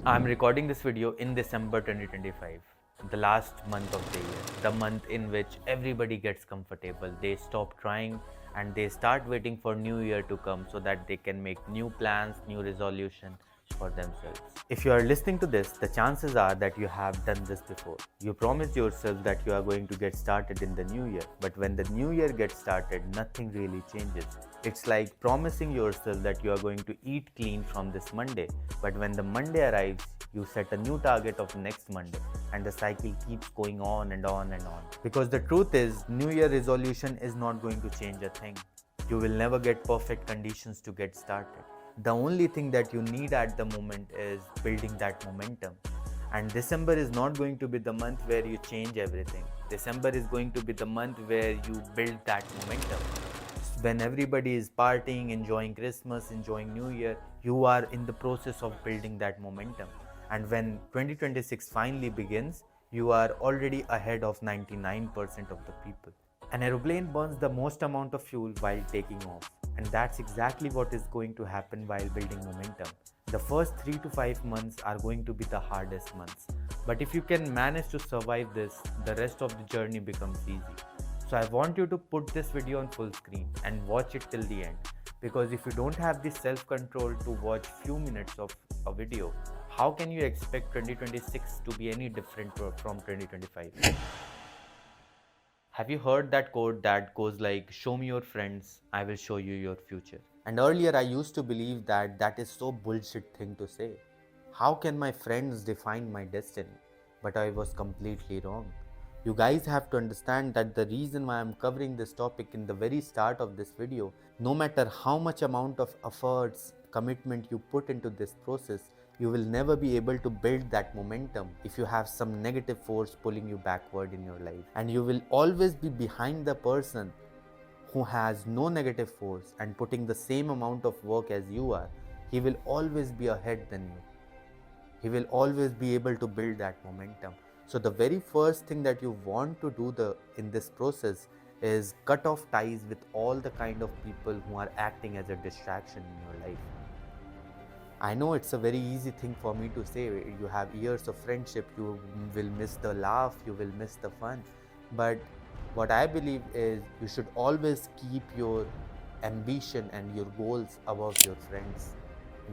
I'm recording this video in December 2025, the last month of the year, the month in which everybody gets comfortable. They stop trying and they start waiting for New Year to come so that they can make new plans, new resolution for themselves. If you are listening to this, the chances are that you have done this before. You promised yourself that you are going to get started in the new year, but when the new year gets started, nothing really changes. It's like promising yourself that you are going to eat clean from this Monday, but when the Monday arrives, you set a new target of next Monday, and the cycle keeps going on and on and on. Because the truth is, New Year resolution is not going to change a thing. You will never get perfect conditions to get started. The only thing that you need at the moment is building that momentum. And December is not going to be the month where you change everything. December is going to be the month where you build that momentum. When everybody is partying, enjoying Christmas, enjoying New Year, you are in the process of building that momentum. And when 2026 finally begins, you are already ahead of 99% of the people. An aeroplane burns the most amount of fuel while taking off, and that's exactly what is going to happen while building momentum. The first 3 to 5 months are going to be the hardest months, but if you can manage to survive this, the rest of the journey becomes easy. So I want you to put this video on full screen and watch it till the end, because if you don't have the self control to watch few minutes of a video, how can you expect 2026 to be any different from 2025? Have you heard that quote that goes like, show me your friends, I will show you your future? And earlier I used to believe that that is so bullshit thing to say. How can my friends define my destiny? But I was completely wrong. You guys have to understand that the reason why I'm covering this topic in the very start of this video, no matter how much amount of efforts, commitment you put into this process, you will never be able to build that momentum if you have some negative force pulling you backward in your life. And you will always be behind the person who has no negative force and putting the same amount of work as you are. He will always be ahead than you. He will always be able to build that momentum. So the very first thing that you want to do in this process is cut off ties with all the kind of people who are acting as a distraction in your life. I know it's a very easy thing for me to say. You have years of friendship, you will miss the laugh, you will miss the fun. But what I believe is you should always keep your ambition and your goals above your friends.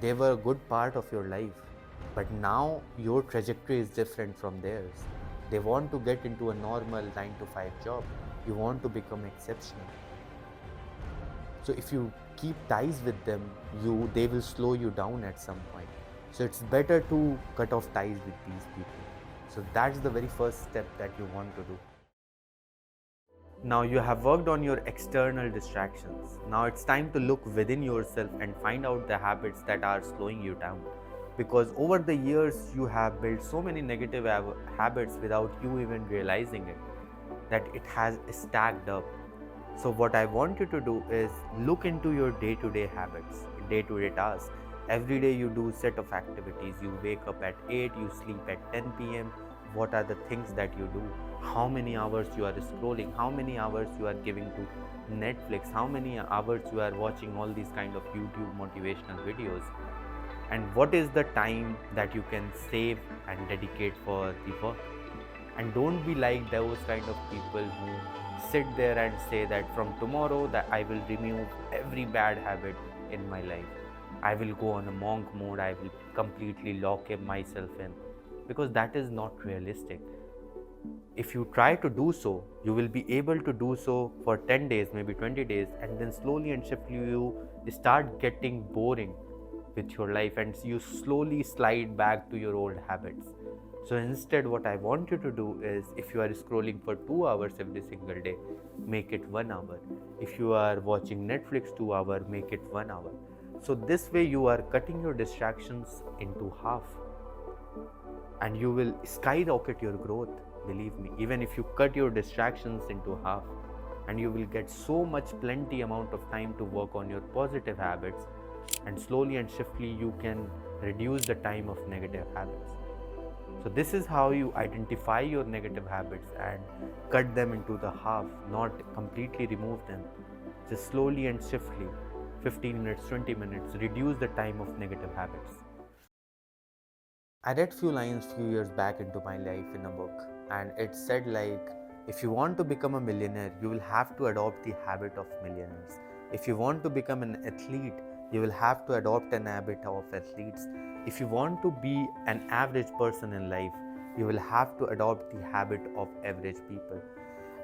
They were a good part of your life, but now your trajectory is different from theirs. They want to get into a normal 9 to 5 job. You want to become exceptional. So if you keep ties with them, they will slow you down at some point. So it's better to cut off ties with these people. So that's the very first step that you want to do. Now you have worked on your external distractions. Now it's time to look within yourself and find out the habits that are slowing you down. Because over the years you have built so many negative habits without you even realizing it, that it has stacked up. So what I want you to do is look into your day-to-day habits, day-to-day tasks. Every day you do set of activities. You wake up at 8, you sleep at 10 p.m. What are the things that you do? How many hours you are scrolling? How many hours you are giving to Netflix? How many hours you are watching all these kind of YouTube motivational videos? And what is the time that you can save and dedicate for the work? And don't be like those kind of people who sit there and say that from tomorrow that I will remove every bad habit in my life. I will go on a monk mode, I will completely lock myself in, because that is not realistic. If you try to do so, you will be able to do so for 10 days, maybe 20 days, and then slowly and swiftly you start getting boring with your life and you slowly slide back to your old habits. So instead, what I want you to do is, if you are scrolling for 2 hours every single day, make it 1 hour. If you are watching Netflix 2 hours, make it 1 hour. So this way you are cutting your distractions into half, and you will skyrocket your growth. Believe me, even if you cut your distractions into half, and you will get so much plenty amount of time to work on your positive habits, and slowly and swiftly you can reduce the time of negative habits. So this is how you identify your negative habits and cut them into the half, not completely remove them. Just slowly and swiftly, 15 minutes, 20 minutes, reduce the time of negative habits. I read few lines few years back into my life in a book, and it said like, if you want to become a millionaire, you will have to adopt the habit of millionaires. If you want to become an athlete, you will have to adopt an habit of athletes. If you want to be an average person in life, you will have to adopt the habit of average people.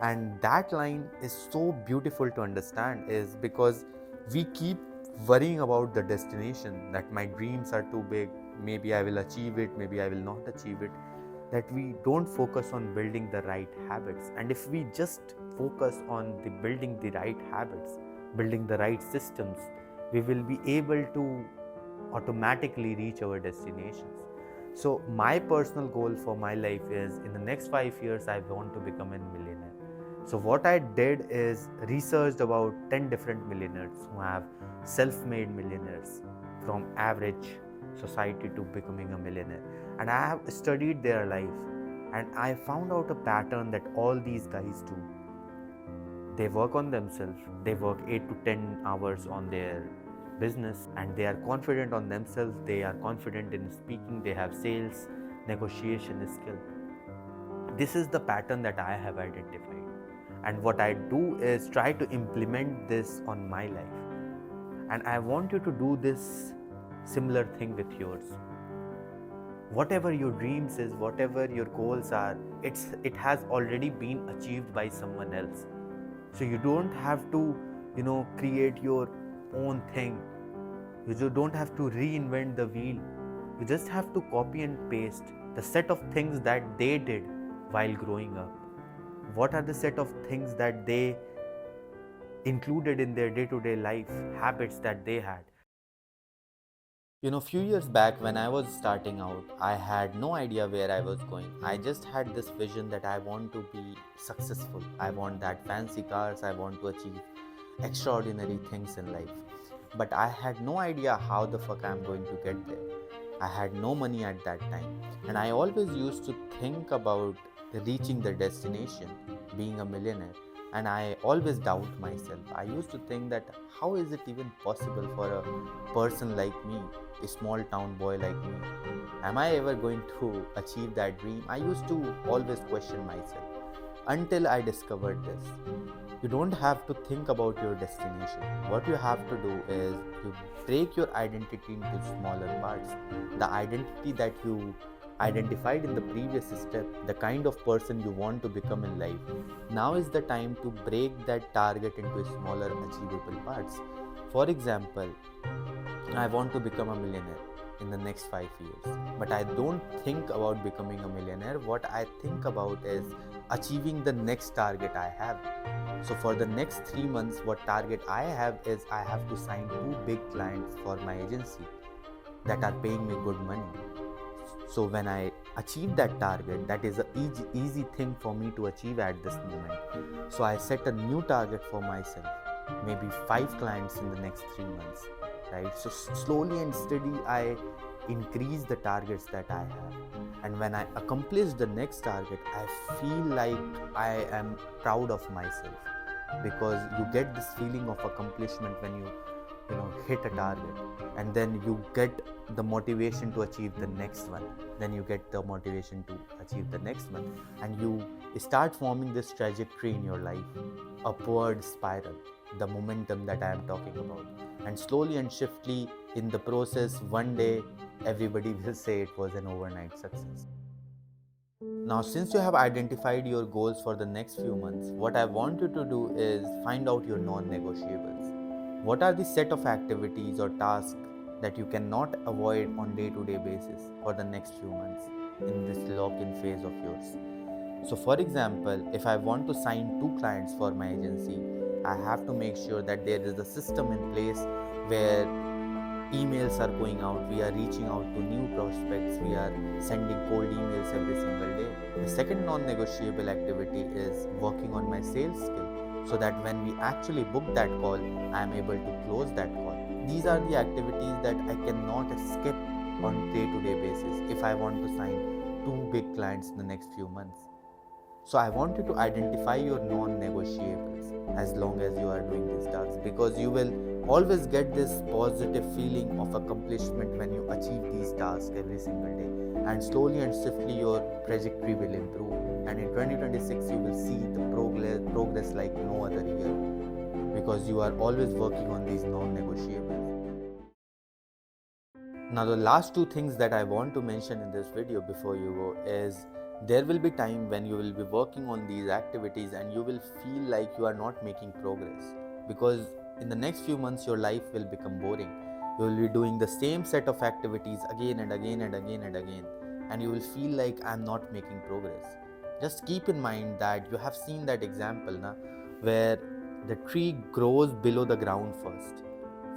And that line is so beautiful to understand, is because we keep worrying about the destination, that my dreams are too big, maybe I will achieve it, maybe I will not achieve it, that we don't focus on building the right habits. And if we just focus on the building the right habits, building the right systems, we will be able to automatically reach our destinations. So my personal goal for my life is, in the next 5 years I want to become a millionaire. So what I did is researched about 10 different millionaires who have self-made millionaires, from average society to becoming a millionaire, and I have studied their life, and I found out a pattern that all these guys do. They work on themselves, they work 8 to 10 hours on their business, and they are confident on themselves, they are confident in speaking, they have sales negotiation skill. This is the pattern that I have identified, and what I do is try to implement this on my life. And I want you to do this similar thing with yours. Whatever your dreams is, whatever your goals are, it has already been achieved by someone else. So you don't have to, create your own thing. You don't have to reinvent the wheel. You just have to copy and paste the set of things that they did while growing up. What are the set of things that they included in their day-to-day life, habits that they had? Few years back when I was starting out, I had no idea where I was going. I just had this vision that I want to be successful. I want that fancy cars, I want to achieve extraordinary things in life. But I had no idea how the fuck I'm going to get there. I had no money at that time. And I always used to think about reaching the destination, being a millionaire. And I always doubt myself. I used to think that how is it even possible for a person like me, a small town boy like me? Am I ever going to achieve that dream? I used to always question myself until I discovered this. You don't have to think about your destination. What you have to do is you break your identity into smaller parts. The identity that you identified in the previous step, the kind of person you want to become in life. Now is the time to break that target into smaller achievable parts. For example, I want to become a millionaire in the next 5 years. But I don't think about becoming a millionaire. What I think about is achieving the next target I have. So for the next 3 months, what target I have is I have to sign 2 big clients for my agency that are paying me good money. So when I achieve that target, that is an easy thing for me to achieve at this moment. So I set a new target for myself, maybe 5 clients in the next 3 months, right? So slowly and steady, I increase the targets that I have. And when I accomplish the next target, I feel like I am proud of myself, because you get this feeling of accomplishment when you hit a target, and then you get the motivation to achieve the next one, then you get the motivation to achieve the next one, and you start forming this trajectory in your life, upward spiral, the momentum that I am talking about. And slowly and swiftly in the process, one day everybody will say it was an overnight success. Now, since you have identified your goals for the next few months, what I want you to do is find out your non-negotiables. What are the set of activities or tasks that you cannot avoid on day-to-day basis for the next few months in this lock-in phase of yours? So for example, if I want to sign 2 clients for my agency, I have to make sure that there is a system in place where emails are going out, we are reaching out to new prospects, we are sending cold emails every single day. The second non-negotiable activity is working on my sales skill, so that when we actually book that call, I am able to close that call. These are the activities that I cannot skip on day-to-day basis if I want to sign 2 big clients in the next few months. So I want you to identify your non-negotiables as long as you are doing these tasks, because you will always get this positive feeling of accomplishment when you achieve these tasks every single day, and slowly and swiftly your trajectory will improve, and in 2026 you will see the progress like no other year, because you are always working on these non-negotiables. Now, the last two things that I want to mention in this video before you go is, there will be time when you will be working on these activities and you will feel like you are not making progress, because in the next few months your life will become boring. You will be doing the same set of activities again and again and again and again, and you will feel like I'm not making progress. Just keep in mind that you have seen that example where the tree grows below the ground first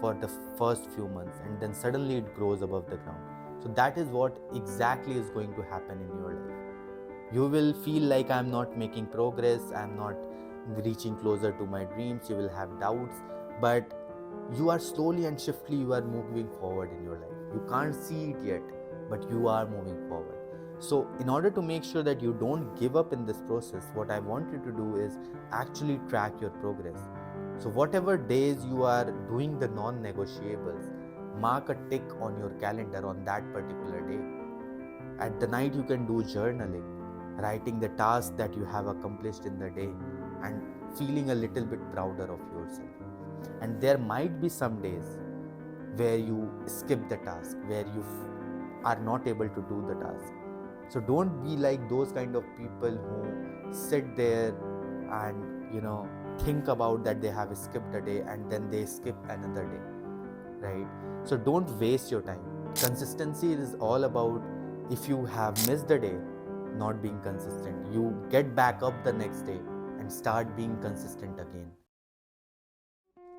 for the first few months, and then suddenly it grows above the ground. So that is what exactly is going to happen in your life. You will feel like I'm not making progress, I'm not reaching closer to my dreams, you will have doubts, but you are slowly and swiftly you are moving forward in your life. You can't see it yet, but you are moving forward. So in order to make sure that you don't give up in this process, what I want you to do is actually track your progress. So whatever days you are doing the non-negotiables, mark a tick on your calendar on that particular day. At the night you can do journaling, writing the tasks that you have accomplished in the day and feeling a little bit prouder of yourself. And there might be some days where you skip the task, where you are not able to do the task. So don't be like those kind of people who sit there and think about that they have skipped a day and then they skip another day, right? So don't waste your time. Consistency is all about, if you have missed a day not being consistent, you get back up the next day and start being consistent again.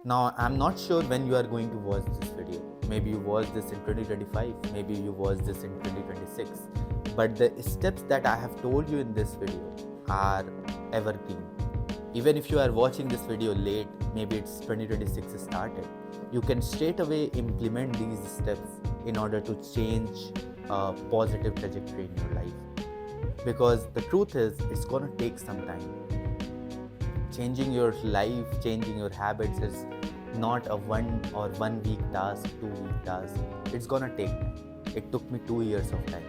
Now, I'm not sure when you are going to watch this video. Maybe you watch this in 2025, maybe you watch this in 2026. But the steps that I have told you in this video are evergreen. Even if you are watching this video late, maybe it's 2026 started, you can straight away implement these steps in order to change a positive trajectory in your life. Because the truth is, it's gonna take some time. Changing your life, changing your habits is not a 1 week task, 2 week task. It's gonna take time. It took me 2 years of time.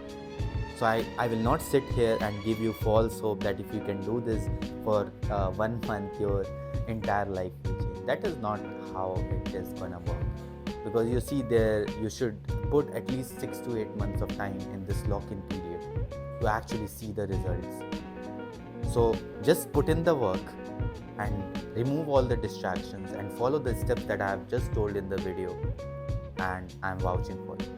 So I will not sit here and give you false hope that if you can do this for 1 month, your entire life will change. That is not how it is gonna work. Because you see, there you should put at least 6 to 8 months of time in this lock-in period to actually see the results. So just put in the work and remove all the distractions and follow the steps that I have just told in the video, and I'm vouching for it.